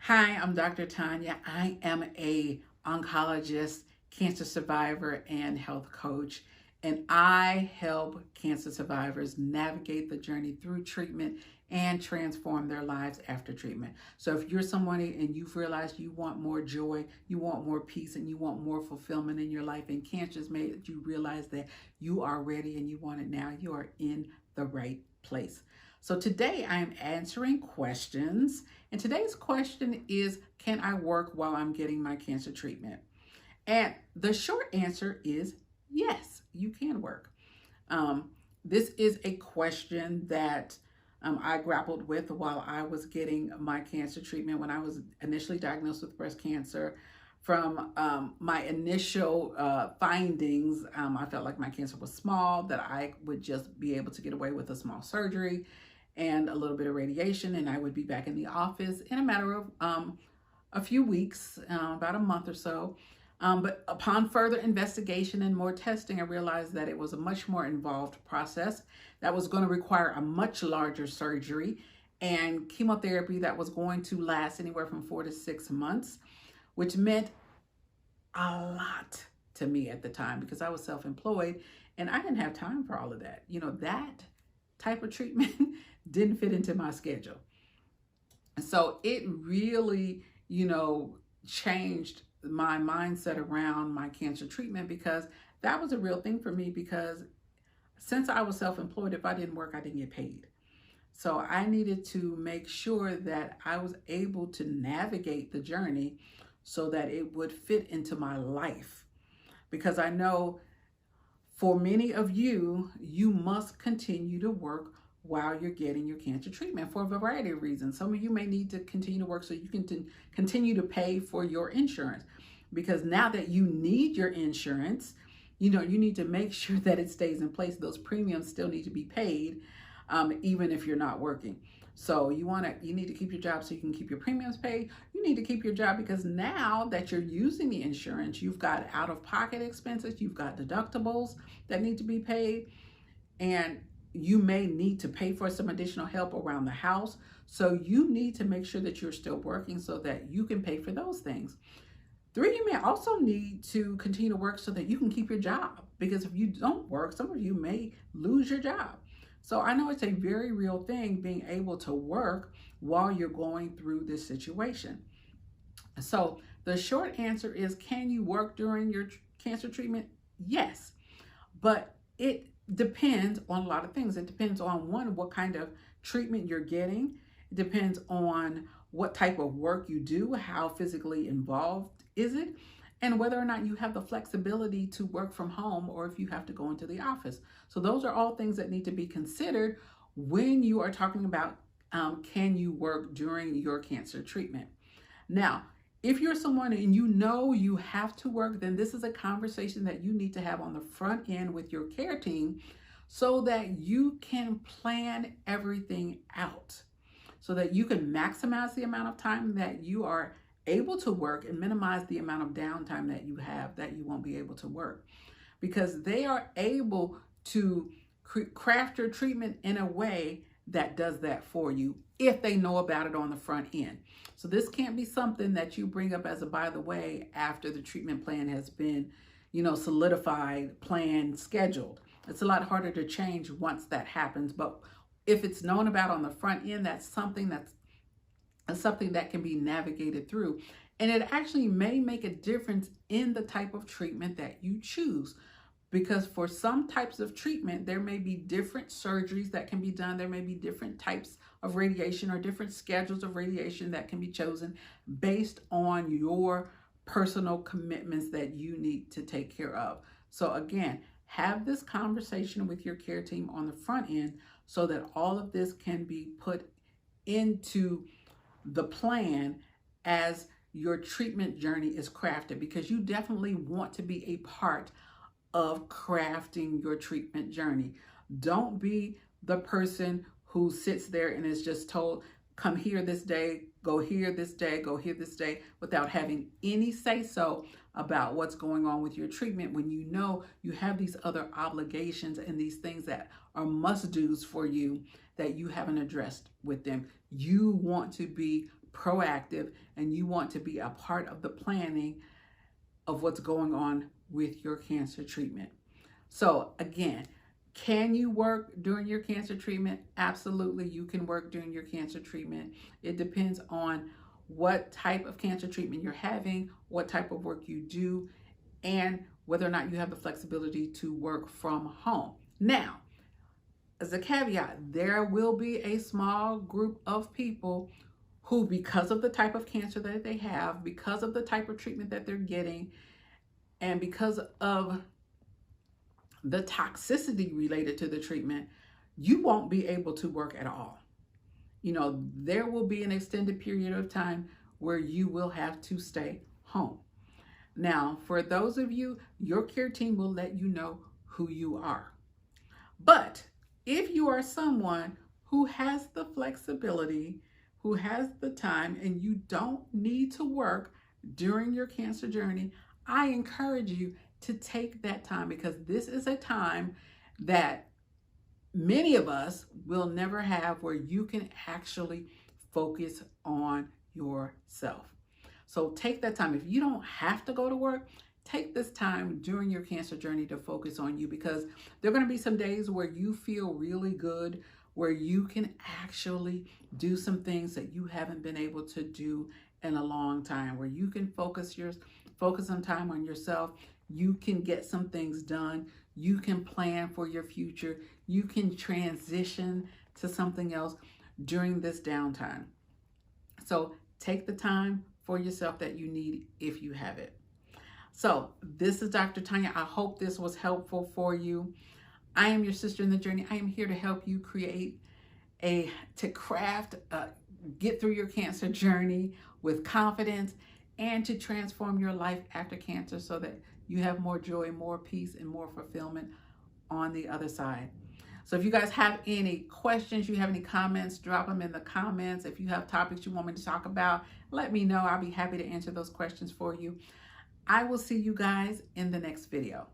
Hi, I'm Dr. Tonya. I am a oncologist, cancer survivor, and health coach, and I help cancer survivors navigate the journey through treatment and transform their lives after treatment. So if you're somebody and you've realized you want more joy, you want more peace, and you want more fulfillment in your life, and cancer's made you realize that you are ready and you want it now, you are in the right place. So today I am answering questions, and today's question is, can I work while I'm getting my cancer treatment? And the short answer is yes, you can work. Um, this is a question that I grappled with while I was getting my cancer treatment when I was initially diagnosed with breast cancer. From my initial findings, I felt like my cancer was small, that I would just be able to get away with a small surgery and a little bit of radiation, and I would be back in the office in a matter of a few weeks, about a month or so. But upon further investigation and more testing, I realized that it was a much more involved process that was going to require a much larger surgery and chemotherapy that was going to last anywhere from 4 to 6 months, which meant a lot to me at the time because I was self-employed and I didn't have time for all of that. That type of treatment didn't fit into my schedule. So it really, changed my mindset around my cancer treatment, because that was a real thing for me, because since I was self-employed, if I didn't work, I didn't get paid. So I needed to make sure that I was able to navigate the journey so that it would fit into my life. Because I know for many of you, you must continue to work while you're getting your cancer treatment for a variety of reasons. Some of you may need to continue to work so you can continue to pay for your insurance, because now that you need your insurance, you need to make sure that it stays in place. Those premiums still need to be paid, even if you're not working. So you need to keep your job so you can keep your premiums paid. You need to keep your job because now that you're using the insurance, you've got out-of-pocket expenses, you've got deductibles that need to be paid, and you may need to pay for some additional help around the house. So you need to make sure that you're still working so that you can pay for those things. 3, you may also need to continue to work so that you can keep your job, because if you don't work, some of you may lose your job. So I know it's a very real thing, being able to work while you're going through this situation. So the short answer is, can you work during your cancer treatment? Yes, but it depends on a lot of things. It depends on, one, what kind of treatment you're getting. It depends on what type of work you do, how physically involved is it, and whether or not you have the flexibility to work from home or if you have to go into the office. So those are all things that need to be considered when you are talking about can you work during your cancer treatment. Now, if you're someone and you have to work, then this is a conversation that you need to have on the front end with your care team so that you can plan everything out, so that you can maximize the amount of time that you are able to work and minimize the amount of downtime that you have that you won't be able to work, because they are able to craft your treatment in a way that does that for you if they know about it on the front end. So this can't be something that you bring up as a by the way after the treatment plan has been, solidified, planned, scheduled. It's a lot harder to change once that happens. But if it's known about on the front end, that's something that can be navigated through. And it actually may make a difference in the type of treatment that you choose. Because for some types of treatment, there may be different surgeries that can be done. There may be different types of radiation or different schedules of radiation that can be chosen based on your personal commitments that you need to take care of. So again, have this conversation with your care team on the front end so that all of this can be put into the plan as your treatment journey is crafted, because you definitely want to be a part of crafting your treatment journey. Don't be the person who sits there and is just told, come here this day, go here this day, go here this day, without having any say-so about what's going on with your treatment, when you have these other obligations and these things that are must-dos for you that you haven't addressed with them. You want to be proactive and you want to be a part of the planning of what's going on with your cancer treatment. So again, can you work during your cancer treatment? Absolutely, you can work during your cancer treatment. It depends on what type of cancer treatment you're having, what type of work you do, and whether or not you have the flexibility to work from home. Now, as a caveat, there will be a small group of people who, because of the type of cancer that they have, because of the type of treatment that they're getting, and because of the toxicity related to the treatment, you won't be able to work at all. You know, there will be an extended period of time where you will have to stay home. Now, for those of you, your care team will let you know who you are. But if you are someone who has the flexibility, who has the time, and you don't need to work during your cancer journey, I encourage you to take that time, because this is a time that many of us will never have, where you can actually focus on yourself. So take that time. If you don't have to go to work, take this time during your cancer journey to focus on you, because there are going to be some days where you feel really good, where you can actually do some things that you haven't been able to do in a long time, where you can focus some time on yourself. You can get some things done. You can plan for your future. You can transition to something else during this downtime. So take the time for yourself that you need if you have it. So this is Dr. Tonya. I hope this was helpful for you. I am your sister in the journey. I am here to help you get through your cancer journey with confidence, and to transform your life after cancer so that you have more joy, more peace, and more fulfillment on the other side. So if you guys have any questions, you have any comments, drop them in the comments. If you have topics you want me to talk about, let me know. I'll be happy to answer those questions for you. I will see you guys in the next video.